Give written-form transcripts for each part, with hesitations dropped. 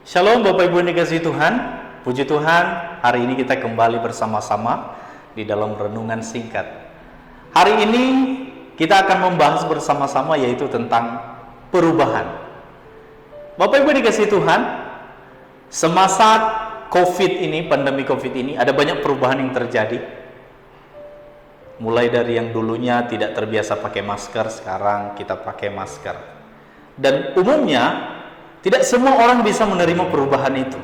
Shalom Bapak Ibu yang dikasihi Tuhan. Puji Tuhan, hari ini kita kembali bersama-sama di dalam renungan singkat. Hari ini kita akan membahas bersama-sama yaitu tentang perubahan. Bapak Ibu yang dikasihi Tuhan, semasa COVID ini, pandemi COVID ini, ada banyak perubahan yang terjadi. Mulai dari yang dulunya tidak terbiasa pakai masker, sekarang kita pakai masker. Dan umumnya tidak semua orang bisa menerima perubahan itu.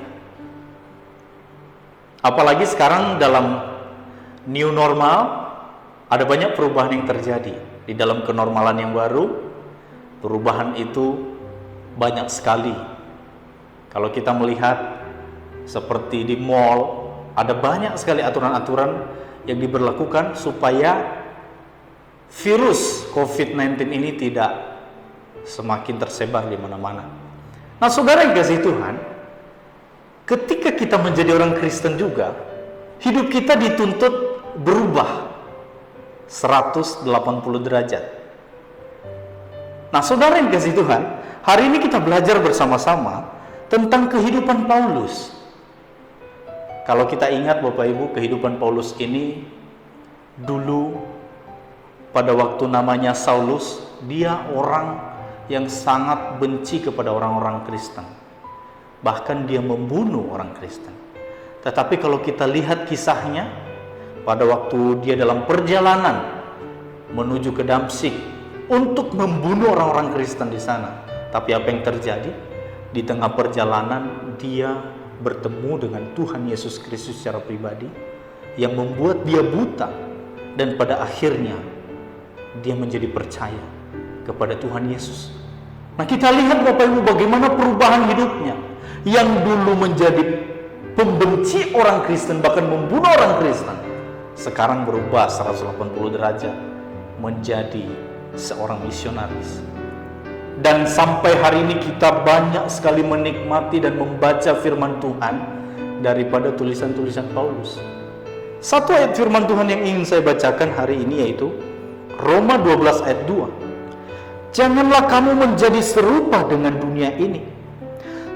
Apalagi sekarang dalam new normal, ada banyak perubahan yang terjadi. Di dalam kenormalan yang baru, perubahan itu banyak sekali. Kalau kita melihat seperti di mall, ada banyak sekali aturan-aturan yang diberlakukan supaya virus COVID-19 ini tidak semakin tersebar di mana-mana. Nah, saudara yang kasih Tuhan, ketika kita menjadi orang Kristen juga, hidup kita dituntut berubah 180 derajat. Nah, saudara yang kasih Tuhan, hari ini kita belajar bersama-sama tentang kehidupan Paulus. Kalau kita ingat Bapak Ibu, kehidupan Paulus ini dulu pada waktu namanya Saulus, dia orang yang sangat benci kepada orang-orang Kristen. Bahkan dia membunuh orang Kristen. Tetapi kalau kita lihat kisahnya, pada waktu dia dalam perjalanan menuju ke Damsyik untuk membunuh orang-orang Kristen di sana. Tapi apa yang terjadi? Di tengah perjalanan dia bertemu dengan Tuhan Yesus Kristus secara pribadi yang membuat dia buta, dan pada akhirnya dia menjadi percaya kepada Tuhan Yesus. Nah, kita lihat Bapak Ibu bagaimana perubahan hidupnya. Yang dulu menjadi pembenci orang Kristen, bahkan membunuh orang Kristen, sekarang berubah 180 derajat menjadi seorang misionaris. Dan sampai hari ini kita banyak sekali menikmati dan membaca firman Tuhan daripada tulisan-tulisan Paulus. Satu ayat firman Tuhan yang ingin saya bacakan hari ini yaitu Roma 12 ayat 2. Janganlah kamu menjadi serupa dengan dunia ini,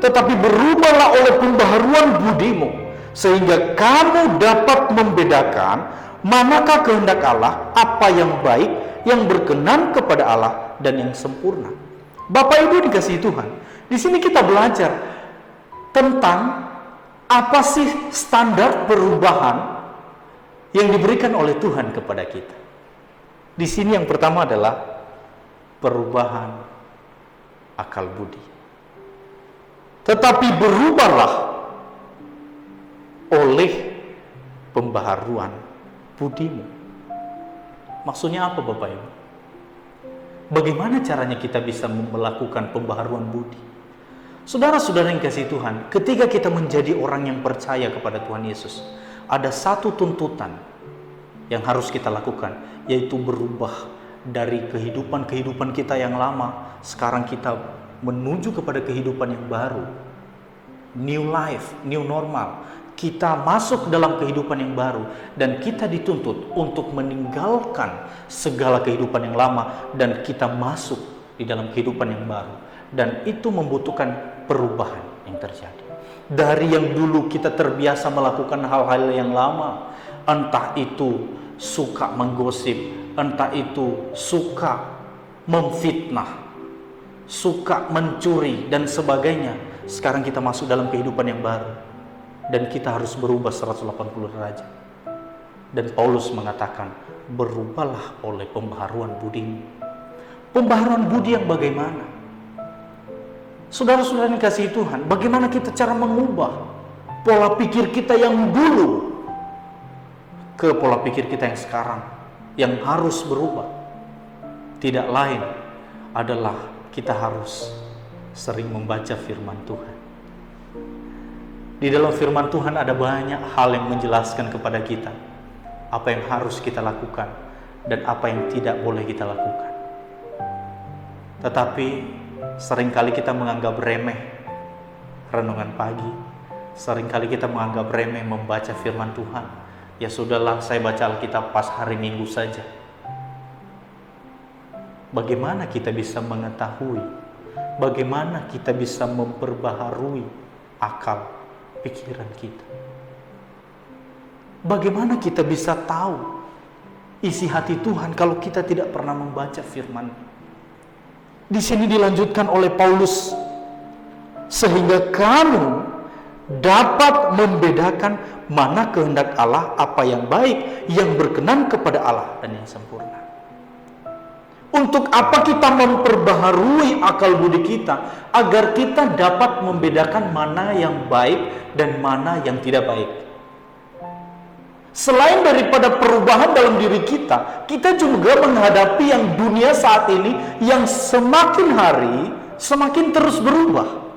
tetapi berubahlah oleh pembaharuan budimu, sehingga kamu dapat membedakan manakah kehendak Allah, apa yang baik, yang berkenan kepada Allah, dan yang sempurna. Bapak Ibu dikasihi Tuhan, di sini kita belajar tentang apa sih standar perubahan yang diberikan oleh Tuhan kepada kita. Di sini yang pertama adalah perubahan akal budi. Tetapi berubahlah oleh pembaharuan budimu. Maksudnya apa Bapak Ibu? Bagaimana caranya kita bisa melakukan pembaharuan budi? Saudara-saudara yang kasih Tuhan, ketika kita menjadi orang yang percaya kepada Tuhan Yesus, ada satu tuntutan yang harus kita lakukan, yaitu berubah dari kehidupan kita yang lama. Sekarang kita menuju kepada kehidupan yang baru, new life, new normal. Kita masuk dalam kehidupan yang baru, dan kita dituntut untuk meninggalkan segala kehidupan yang lama, dan kita masuk di dalam kehidupan yang baru. Dan itu membutuhkan perubahan yang terjadi. Dari yang dulu kita terbiasa melakukan hal-hal yang lama, entah itu suka menggosip, entah itu suka memfitnah, suka mencuri, dan sebagainya. Sekarang kita masuk dalam kehidupan yang baru, dan kita harus berubah 180 derajat. Dan Paulus mengatakan, berubahlah oleh pembaharuan budimu. Pembaharuan budi yang bagaimana? Saudara-saudara yang kasih Tuhan, bagaimana kita cara mengubah pola pikir kita yang dulu ke pola pikir kita yang sekarang, yang harus berubah? Tidak lain adalah kita harus sering membaca firman Tuhan. Di dalam firman Tuhan ada banyak hal yang menjelaskan kepada kita apa yang harus kita lakukan dan apa yang tidak boleh kita lakukan. Tetapi seringkali kita menganggap remeh renungan pagi, seringkali kita menganggap remeh membaca firman Tuhan. Ya sudahlah, saya baca Alkitab pas hari Minggu saja. Bagaimana kita bisa mengetahui? Bagaimana kita bisa memperbaharui akal pikiran kita. Bagaimana kita bisa tahu isi hati Tuhan kalau kita tidak pernah membaca firman? Di sini dilanjutkan oleh Paulus, sehingga kamu dapat membedakan mana kehendak Allah, apa yang baik, yang berkenan kepada Allah, dan yang sempurna. Untuk apa kita memperbaharui akal budi kita agar kita dapat membedakan mana yang baik dan mana yang tidak baik? Selain daripada perubahan dalam diri kita juga menghadapi yang dunia saat ini yang semakin hari semakin terus berubah.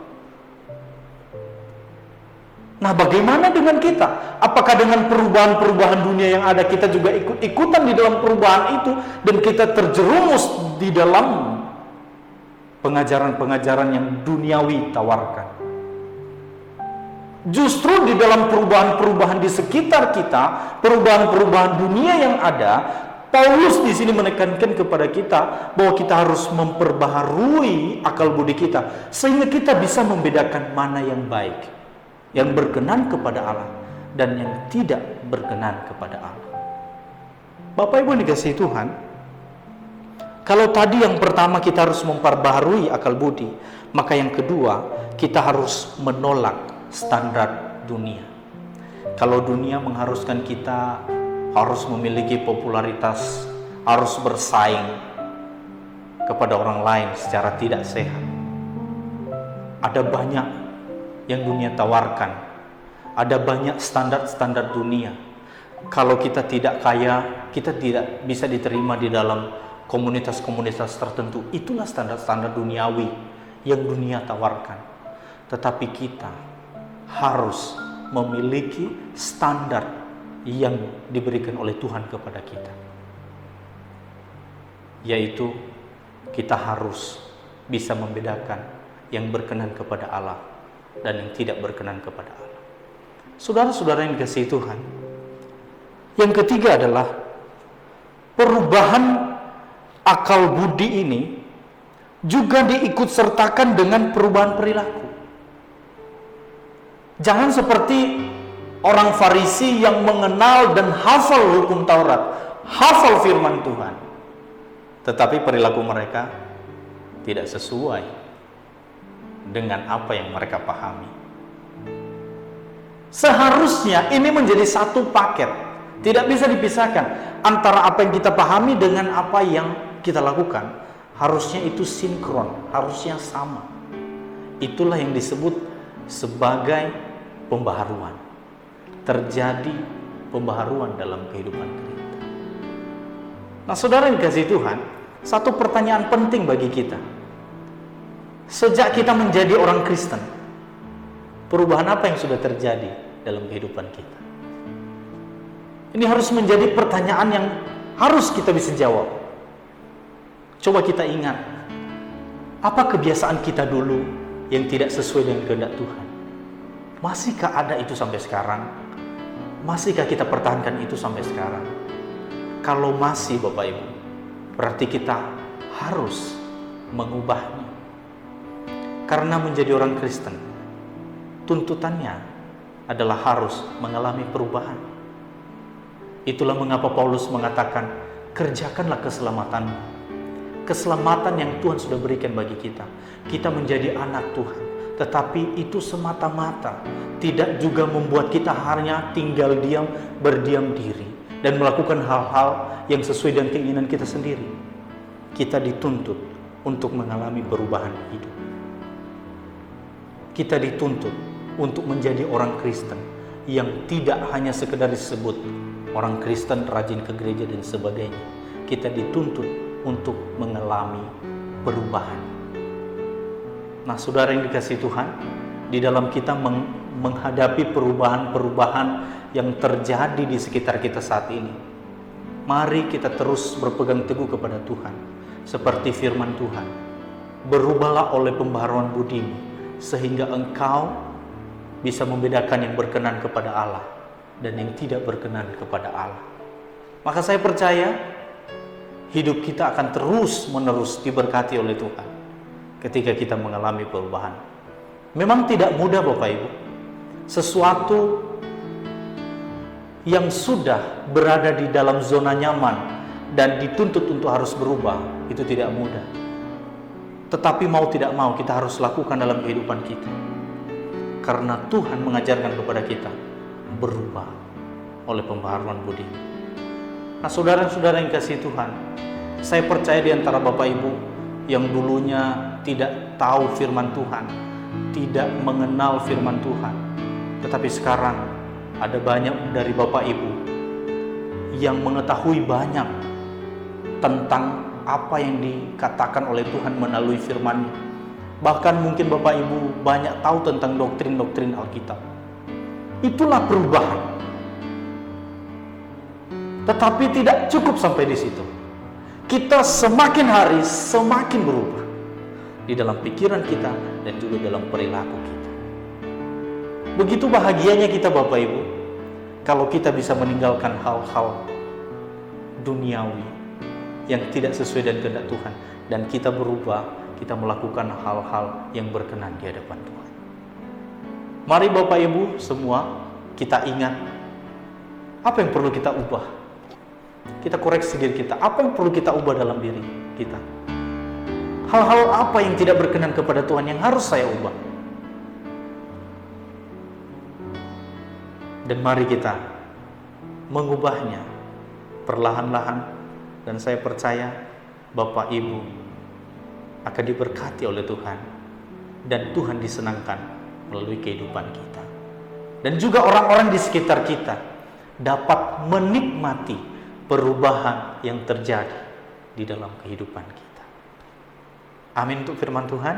Nah, bagaimana dengan kita? Apakah dengan perubahan-perubahan dunia yang ada kita juga ikut-ikutan di dalam perubahan itu dan kita terjerumus di dalam pengajaran-pengajaran yang duniawi tawarkan? Justru di dalam perubahan-perubahan di sekitar kita, perubahan-perubahan dunia yang ada, Paulus di sini menekankan kepada kita bahwa kita harus memperbaharui akal budi kita sehingga kita bisa membedakan mana yang baik, yang berkenan kepada Allah, dan yang tidak berkenan kepada Allah. Bapak Ibu dikasihi Tuhan, kalau tadi yang pertama kita harus memperbaharui akal budi, maka yang kedua kita harus menolak standar dunia. Kalau dunia mengharuskan kita harus memiliki popularitas, harus bersaing kepada orang lain secara tidak sehat, ada banyak yang dunia tawarkan. Ada banyak standar-standar dunia. Kalau kita tidak kaya, kita tidak bisa diterima di dalam komunitas-komunitas tertentu. Itulah standar-standar duniawi yang dunia tawarkan. Tetapi kita harus memiliki standar yang diberikan oleh Tuhan kepada kita, yaitu kita harus bisa membedakan yang berkenan kepada Allah dan yang tidak berkenan kepada Allah. Saudara-saudara yang dikasihi Tuhan, yang ketiga adalah perubahan akal budi ini juga diikut sertakan dengan perubahan perilaku. Jangan seperti orang Farisi yang mengenal dan hafal hukum Taurat, hafal firman Tuhan, tetapi perilaku mereka tidak sesuai dengan apa yang mereka pahami. Seharusnya ini menjadi satu paket, tidak bisa dipisahkan antara apa yang kita pahami dengan apa yang kita lakukan. Harusnya itu sinkron, harusnya sama. Itulah yang disebut sebagai pembaharuan. Terjadi pembaharuan dalam kehidupan kita. Nah, saudara yang dikasihi Tuhan, satu pertanyaan penting bagi kita. Sejak kita menjadi orang Kristen, perubahan apa yang sudah terjadi dalam kehidupan kita? Ini harus menjadi pertanyaan yang harus kita bisa jawab. Coba kita ingat, apa kebiasaan kita dulu yang tidak sesuai dengan kehendak Tuhan? Masihkah ada itu sampai sekarang? Masihkah kita pertahankan itu sampai sekarang? Kalau masih, Bapak Ibu, berarti kita harus mengubahnya. Karena menjadi orang Kristen, tuntutannya adalah harus mengalami perubahan. Itulah mengapa Paulus mengatakan, kerjakanlah keselamatanmu. Keselamatan yang Tuhan sudah berikan bagi kita. Kita menjadi anak Tuhan. Tetapi itu semata-mata tidak juga membuat kita hanya tinggal diam, berdiam diri dan melakukan hal-hal yang sesuai dengan keinginan kita sendiri. Kita dituntut untuk mengalami perubahan hidup. Kita dituntut untuk menjadi orang Kristen yang tidak hanya sekedar disebut orang Kristen rajin ke gereja dan sebagainya. Kita dituntut untuk mengalami perubahan. Nah, saudara yang dikasihi Tuhan, di dalam kita menghadapi perubahan-perubahan yang terjadi di sekitar kita saat ini, mari kita terus berpegang teguh kepada Tuhan. Seperti firman Tuhan, berubahlah oleh pembaharuan budimu, sehingga engkau bisa membedakan yang berkenan kepada Allah dan yang tidak berkenan kepada Allah. Maka saya percaya, hidup kita akan terus-menerus diberkati oleh Tuhan ketika kita mengalami perubahan. Memang tidak mudah Bapak Ibu. Sesuatu yang sudah berada di dalam zona nyaman dan dituntut untuk harus berubah, itu tidak mudah. Tetapi mau tidak mau kita harus lakukan dalam kehidupan kita. Karena Tuhan mengajarkan kepada kita berubah oleh pembaharuan budi. Nah, saudara-saudara yang kasih Tuhan, saya percaya di antara Bapak Ibu yang dulunya tidak tahu firman Tuhan, tidak mengenal firman Tuhan, tetapi sekarang ada banyak dari Bapak Ibu yang mengetahui banyak tentang apa yang dikatakan oleh Tuhan melalui firman-Nya. Bahkan mungkin Bapak Ibu banyak tahu tentang doktrin-doktrin Alkitab. Itulah perubahan. Tetapi tidak cukup sampai di situ. Kita semakin hari semakin berubah di dalam pikiran kita dan juga dalam perilaku kita. Begitu bahagianya kita Bapak Ibu kalau kita bisa meninggalkan hal-hal duniawi yang tidak sesuai dengan kehendak Tuhan dan kita berubah, kita melakukan hal-hal yang berkenan di hadapan Tuhan. Mari Bapak Ibu semua kita ingat apa yang perlu kita ubah. Kita koreksi diri kita, apa yang perlu kita ubah dalam diri kita. Hal-hal apa yang tidak berkenan kepada Tuhan yang harus saya ubah. Dan mari kita mengubahnya perlahan-lahan, dan saya percaya Bapak Ibu akan diberkati oleh Tuhan dan Tuhan disenangkan melalui kehidupan kita. Dan juga orang-orang di sekitar kita dapat menikmati perubahan yang terjadi di dalam kehidupan kita. Amin untuk firman Tuhan.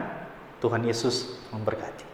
Tuhan Yesus memberkati.